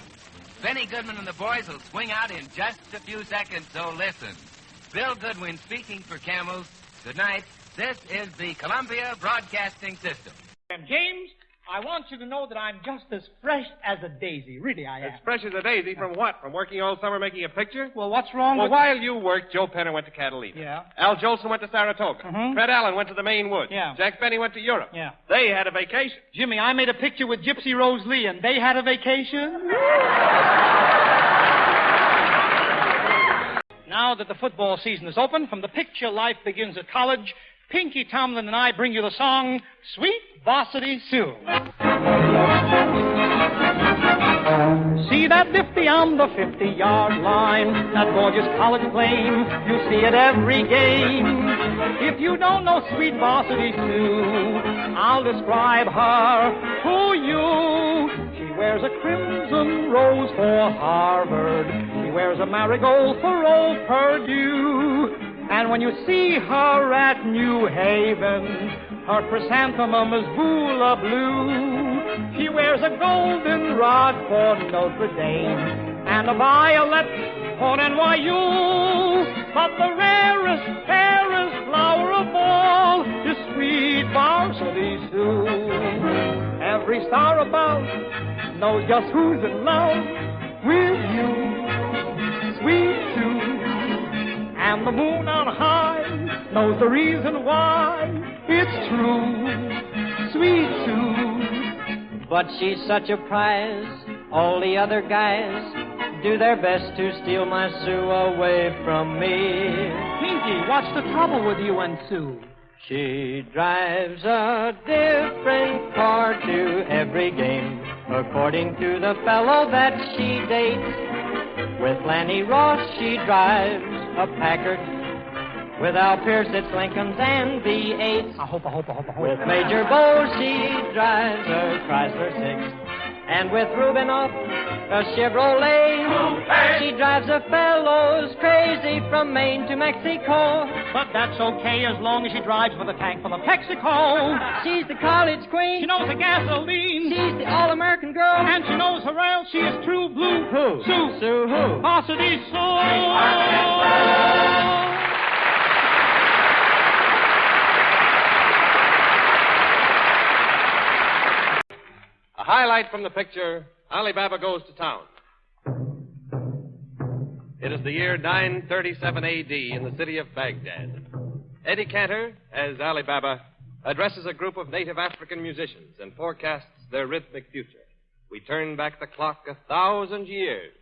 Benny Goodman and the boys will swing out in just a few seconds, so listen. Bill Goodwin speaking for Camels. Good night. This is the Columbia Broadcasting System. And James, I want you to know that I'm just as fresh as a daisy. Really, I am. As fresh as a daisy from what? From working all summer making a picture? Well, what's wrong Well, with... while you worked, Joe Penner went to Catalina. Yeah. Al Jolson went to Saratoga. Fred Allen went to the Maine Woods. Yeah. Jack Benny went to Europe. Yeah. They had a vacation. Jimmy, I made a picture with Gypsy Rose Lee, and they had a vacation. Now that the football season is open, from the picture life begins at college, Pinky Tomlin and I bring you the song, Sweet Varsity Sue. See that diffy on the 50-yard line, that gorgeous college flame, you see it every game. If you don't know Sweet Varsity Sue, I'll describe her to you. She wears a crimson rose for Harvard. She wears a marigold for old Purdue. And when you see her at New Haven, her chrysanthemum is Beulah blue. She wears a goldenrod for Notre Dame and a violet for NYU. But the rarest, fairest flower of all is Sweet Varsity Sue. Every star above knows just who's in love with you, Sweet Sue. And the moon on high knows the reason why it's true, Sweet Sue. But she's such a prize, all the other guys do their best to steal my Sue away from me. Pinky, what's the trouble with you and Sue? She drives a different car to every game, according to the fellow that she dates. With Lanny Ross, she drives a Packard. With Al Pierce, it's Lincolns and V8s. I hope. With Major Bowles, she drives a Chrysler 6. And with Rubinoff, a Chevrolet. She drives a fellows crazy from Maine to Mexico. But that's okay as long as she drives with a tank full of Texaco. She's the college queen. She knows the gasoline. She's the all-American girl. And she knows her rail. She is true blue. Who? Sue. Sue who? Varsity Sue. A highlight from the picture, Ali Baba Goes to Town. It is the year 937 A.D. in the city of Baghdad. Eddie Cantor, as Ali Baba, addresses a group of native African musicians and forecasts their rhythmic future. We turn back the clock 1,000 years.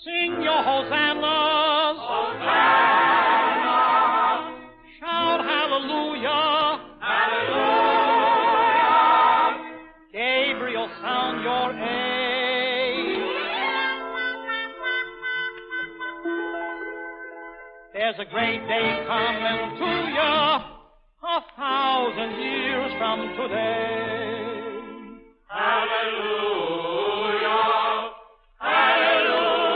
Sing your hosannas. Hosanna. Shout hallelujah. Hallelujah. Gabriel, sound your aid. There's a great day coming to you 1,000 years from today. Hallelujah. Hallelujah.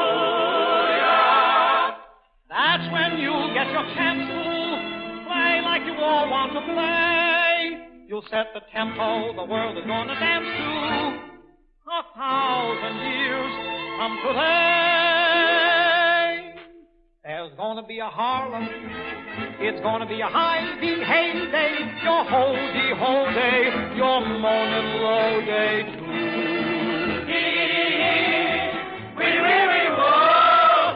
That's when you'll get your chance to play like you all want to play. You'll set the tempo the world is going to dance to 1,000 years from today. There's going to be a Harlem. It's going to be a high-beat heyday. Your ho-dee-ho-day. Your moaning low day, too.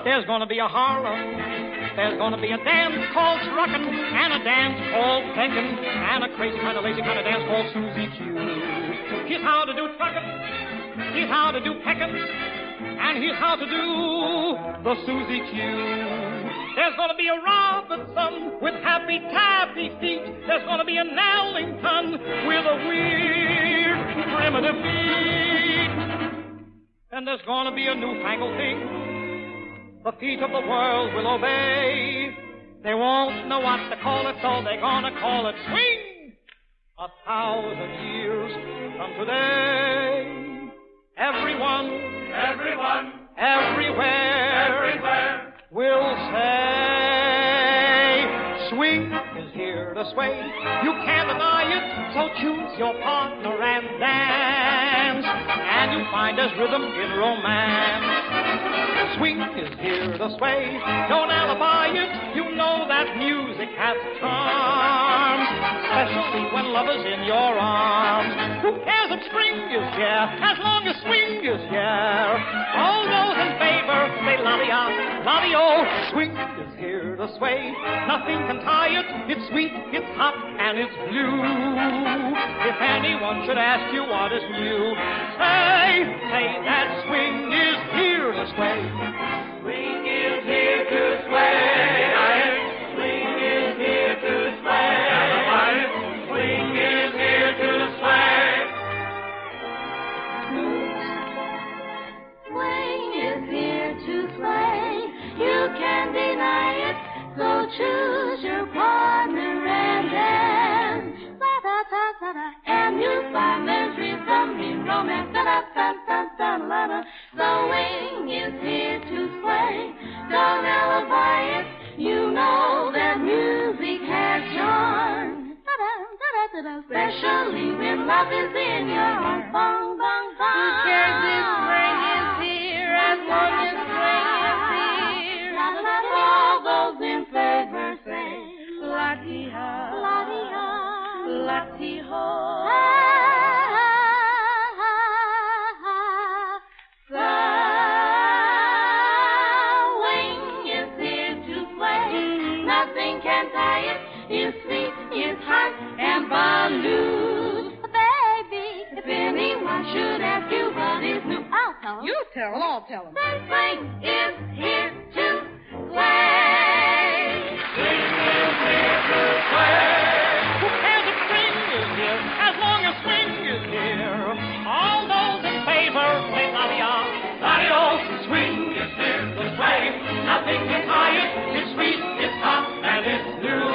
There's going to be a Harlem. There's going to be a dance called truckin', and a dance called thinkin', and a crazy kind of lazy kind of dance called Susie Q. Here's how to do truckin', here's how to do peckin', and here's how to do the Susie Q. There's going to be a Robinson with happy tappy feet. There's going to be an Ellington with a weird primitive beat. And there's going to be a newfangled thing. The feet of the world will obey. They won't know what to call it, so they're gonna call it swing. 1,000 years from today, everyone, everywhere will say, swing is here to sway. You can't deny it, so choose your partner and dance, and you'll find there's rhythm in romance. Swing is here to sway. Don't alibi it. You know that music has charms, especially when love is in your arms. Who cares if string is here, as long as swing is here? All those in favor say la-di-ah, la-di-oh. Swing is here to sway. Nothing can tie it. It's sweet, it's hot, and it's blue. If anyone should ask you what is new, say that swing is here to sway. Swing is here to sway. Swing is here to sway. Swing is here to sway. Swing is here to sway. You can't deny it. So choose your partner and dance. La-da-da-da-da. And you'll find there's rhythm in romance. Da-da-da-da-da-da-da. The wing is here to sway. Don't alibi it. You know that music has charm. Da-da-da-da-da. Especially when love is in your heart. Bong, bong, bong. Who cares if spring is here as long as spring is here? All those in favor say, la-dee-ha, la-dee-ha, la-dee-ho. The wing is here to play. Nothing can tie it. It's sweet, it's hot, and balloon. Baby, if anyone should ask you what is new, I'll tell them. You tell them, I'll tell them. The swing is here to play. Swing is here to play. Who cares if spring is here, as long as swing is here? All those in favor, say la-di-o. La-di-o, swing is here to play. Nothing can tie it. It's sweet, it's hot, and it's new.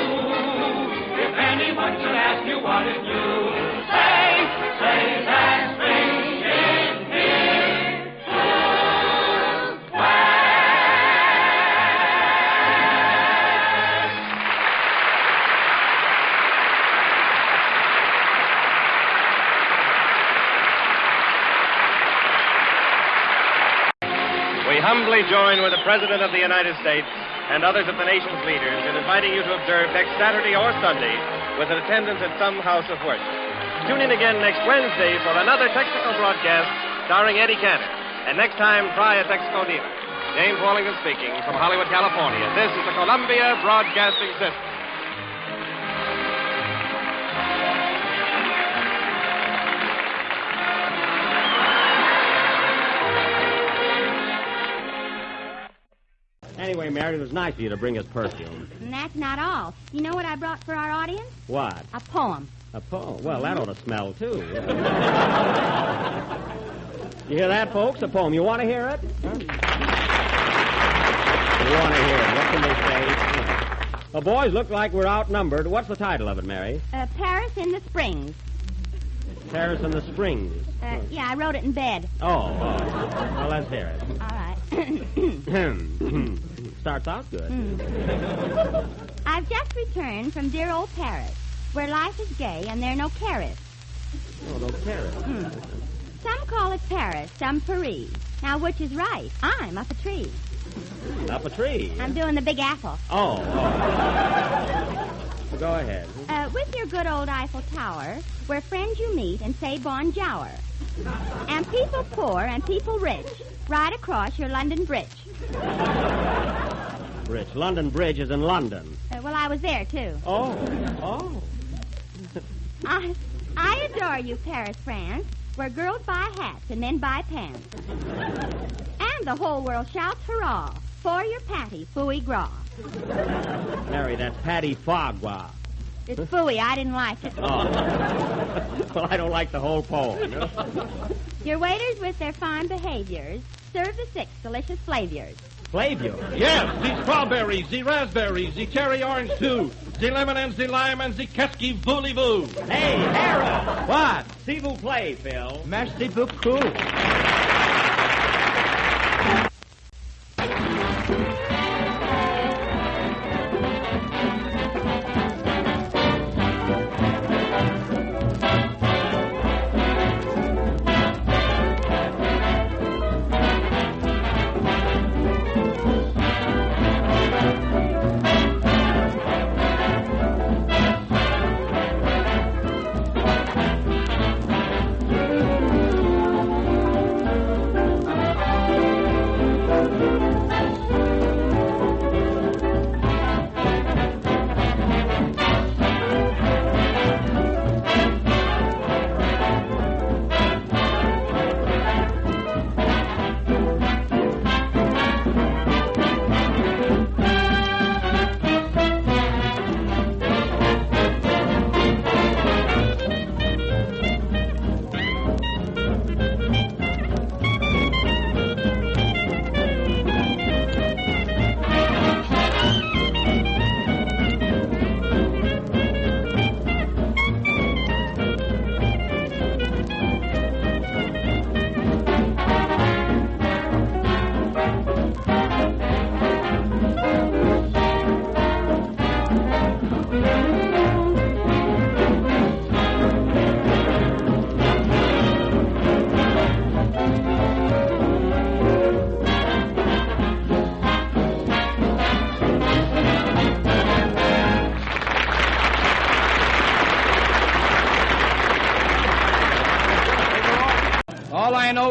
If anyone should ask you what is new, say that spring is here to play. We humbly join with the President of the United States and others of the nation's leaders in inviting you to observe next Saturday or Sunday with an attendance at some house of worship. Tune in again next Wednesday for another Texaco broadcast starring Eddie Cantor. And next time, try a Texaco dealer. James Wallington speaking from Hollywood, California. This is the Columbia Broadcasting System. Anyway, Mary, it was nice of you to bring us perfume. And that's not all. You know what I brought for our audience? What? A poem. A poem? Well, that ought to smell, too. You hear that, folks? A poem. You want to hear it? Huh? You want to hear it. What can they say? Well, boys, look like we're outnumbered. What's the title of it, Mary? Paris in the Springs. Paris in the Springs. Yeah, I wrote it in bed. Oh. Well, let's hear it. All right. Starts out good. I've just returned from dear old Paris, where life is gay and there are no carrots. Oh, no carrots. Some call it Paris, some Paris. Now, which is right? I'm up a tree. Up a tree? I'm doing the Big Apple. Oh. Well, go ahead. With your good old Eiffel Tower, where friends you meet and say bonjour. And people poor and people rich ride across your London Bridge. Bridge. London Bridge is in London. Well, I was there, too. Oh. I adore you, Paris, France, where girls buy hats and men buy pants. And the whole world shouts hurrah for your patty foie gras. Mary, that's patty foie gras. It's fooey. I didn't like it. Oh. Well, I don't like the whole poem. Your waiters, with their fine behaviors, serve the 6 delicious flavors. Flavor? Yes, the strawberries, the raspberries, the cherry orange too, the lemon and the lime and the kesky voulez-vous. Hey, Harold! What? S'il vous plaît, Phil. Merci beaucoup.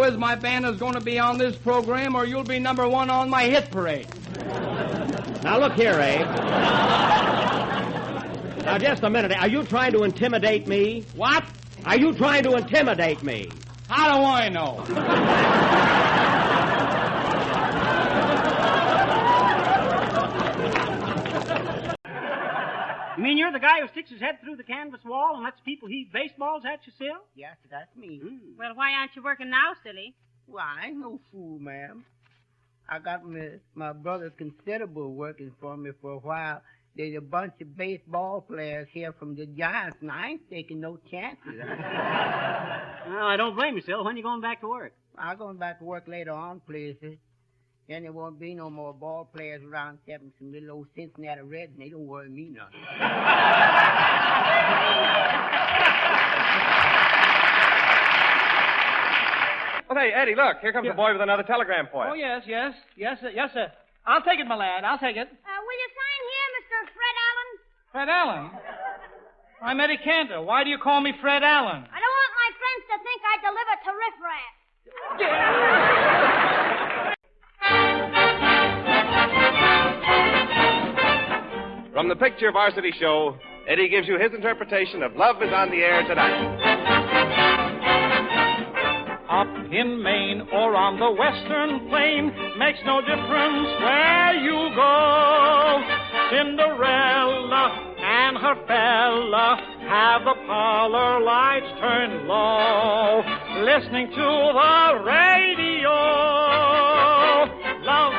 fellow is my band is going to be on this program, or you'll be number one on my hit parade. Now, look here, Abe. Now, just a minute. Are you trying to intimidate me? What? Are you trying to intimidate me? How do I know? You mean you're the guy who sticks his head through the canvas wall and lets people heave baseballs at you, Sil? Yes, that's me. Well, why aren't you working now, silly? Well, I ain't no fool, ma'am. I got my brother Considerable working for me for a while. There's a bunch of baseball players here from the Giants, and I ain't taking no chances. Well, I don't blame you, Sil. When are you going back to work? I'm going back to work later on, please. Then there won't be no more ball players around except some little old Cincinnati Reds, and they don't worry me none. Well, hey, Eddie, look. Here comes a boy with another telegram for you. Oh, yes, sir. I'll take it, my lad. I'll take it. Will you sign here, Mr. Fred Allen? Fred Allen? I'm Eddie Cantor. Why do you call me Fred Allen? I don't want my friends to think I deliver to riffraff. From the picture Varsity Show, Eddie gives you his interpretation of Love is on the Air Tonight. Up in Maine or on the western plain, makes no difference where you go. Cinderella and her fella have the parlor lights turned low, listening to the radio. Love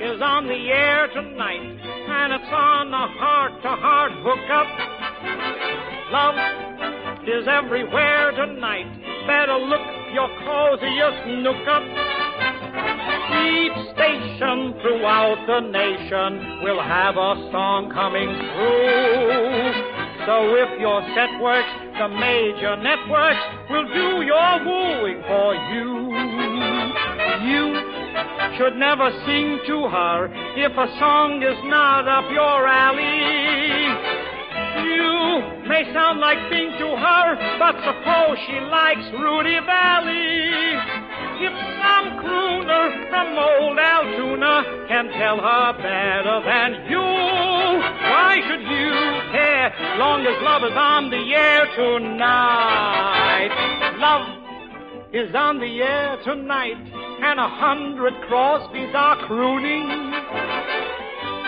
is on the air tonight, and it's on a heart-to-heart hookup. Love is everywhere tonight. Better look your coziest nook up. Each station throughout the nation will have a song coming through. So if your set works, the major networks will do your wooing for you. You should never sing to her if a song is not up your alley. You may sound like Bing to her, but suppose she likes Rudy Vallee. If some crooner from old Altoona can tell her better than you, why should you care, long as love is on the air tonight? Love is on the air tonight, and 100 Crosbys are crooning.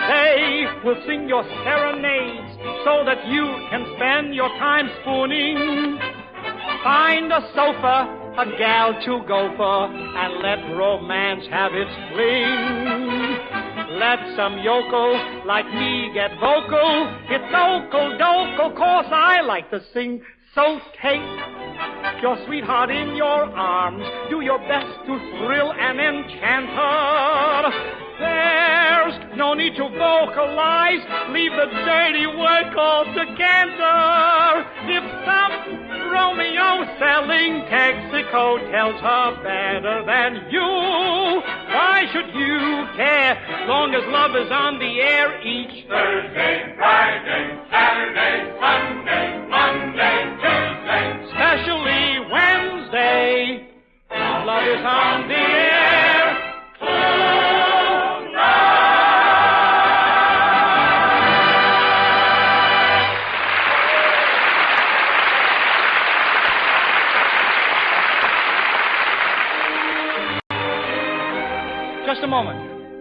They will sing your serenades so that you can spend your time spooning. Find a sofa, a gal to go for, and let romance have its fling. Let some yokel like me get vocal. It's okle-dokle, 'cause I like to sing. So take your sweetheart in your arms. Do your best to thrill and enchant her. There's no need to vocalize. Leave the dirty work all to Cantor. If some Romeo selling Texaco tells her better than you, why should you care, long as love is on the air each Thursday, Friday, Saturday, Sunday, Monday, Tuesday, especially Wednesday. Love is on the air tonight.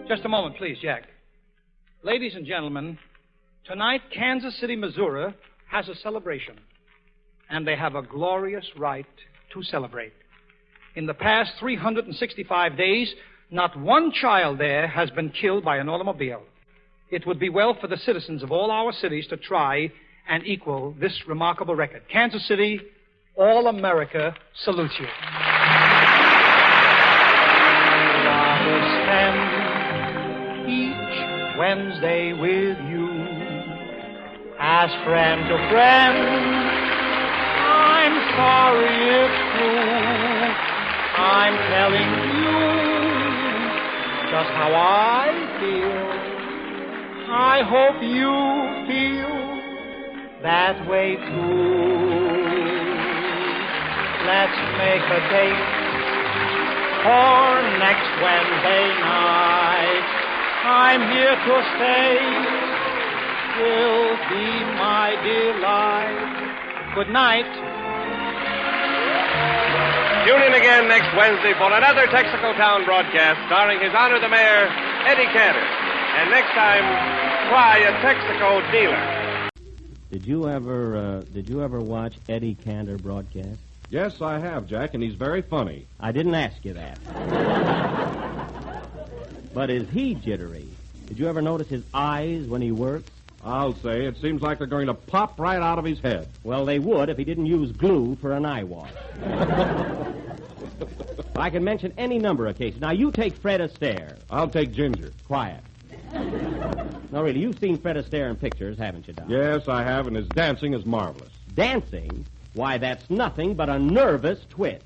Just a moment, please, Jack. Ladies and gentlemen, tonight Kansas City, Missouri has a celebration, and they have a glorious right to celebrate. In the past 365 days, not one child there has been killed by an automobile. It would be well for the citizens of all our cities to try and equal this remarkable record. Kansas City, all America salutes you. Wednesday with you, as friend to friend. I'm sorry it's true. I'm telling you just how I feel. I hope you feel that way too. Let's make a date for next Wednesday night. I'm here to stay. Will be my delight. Good night. Tune in again next Wednesday for another Texaco Town broadcast starring His Honor the Mayor, Eddie Cantor. And next time, try a Texaco dealer. Did you ever watch Eddie Cantor broadcast? Yes, I have, Jack, and he's very funny. I didn't ask you that. But is he jittery? Did you ever notice his eyes when he works? I'll say it seems like they're going to pop right out of his head. Well, they would if he didn't use glue for an eye wash. I can mention any number of cases. Now, you take Fred Astaire. I'll take Ginger. Quiet. No, really, you've seen Fred Astaire in pictures, haven't you, Don? Yes, I have, and his dancing is marvelous. Dancing? Why, that's nothing but a nervous twit.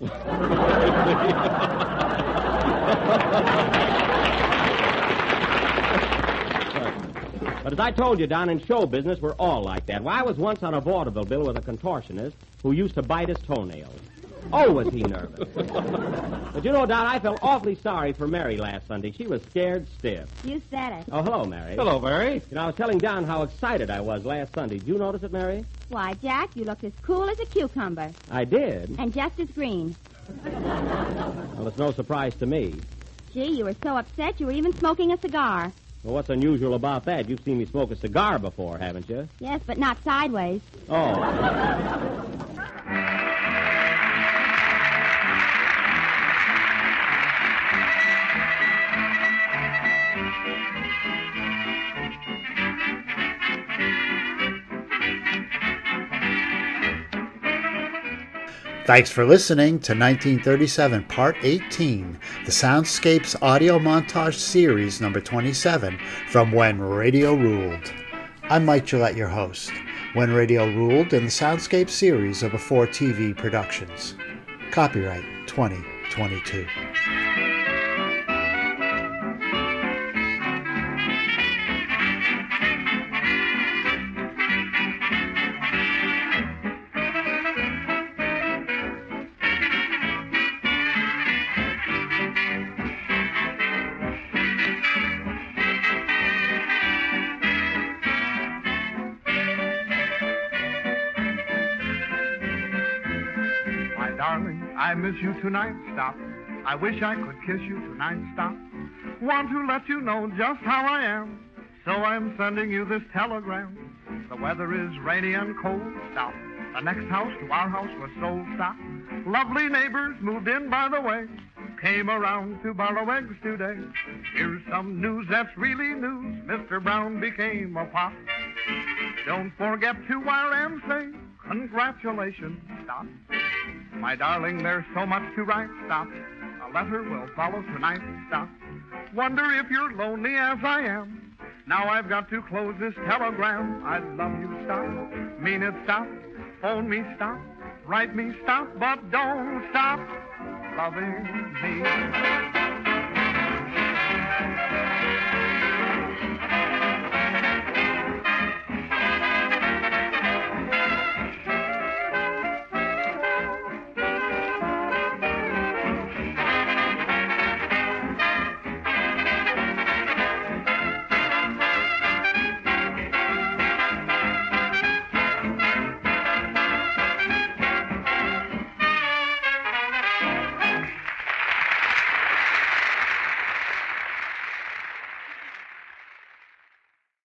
But as I told you, Don, in show business, we're all like that. Well, I was once on a vaudeville bill with a contortionist who used to bite his toenails. Oh, was he nervous. But you know, Don, I felt awfully sorry for Mary last Sunday. She was scared stiff. You said it. Oh, hello, Mary. Hello, Mary. You know, I was telling Don how excited I was last Sunday. Did you notice it, Mary? Why, Jack, you looked as cool as a cucumber. I did. And just as green. Well, it's no surprise to me. Gee, you were so upset you were even smoking a cigar. Well, what's unusual about that? You've seen me smoke a cigar before, haven't you? Yes, but not sideways. Oh. Thanks for listening to 1937 Part 18, the Soundscapes audio montage series number 27 from When Radio Ruled. I'm Mike Gillette, your host. When Radio Ruled and the Soundscape series are before TV productions. Copyright 2022. I miss you tonight, stop. I wish I could kiss you tonight, stop. Want to let you know just how I am, so I'm sending you this telegram. The weather is rainy and cold, stop. The next house to our house was sold, stop. Lovely neighbors moved in by the way, came around to borrow eggs today. Here's some news that's really news, Mr. Brown became a pop. Don't forget to wire and say, congratulations, stop. My darling, there's so much to write, stop. A letter will follow tonight, stop. Wonder if you're lonely as I am. Now I've got to close this telegram. I love you, stop. Mean it, stop. Phone me, stop. Write me, stop. But don't stop loving me.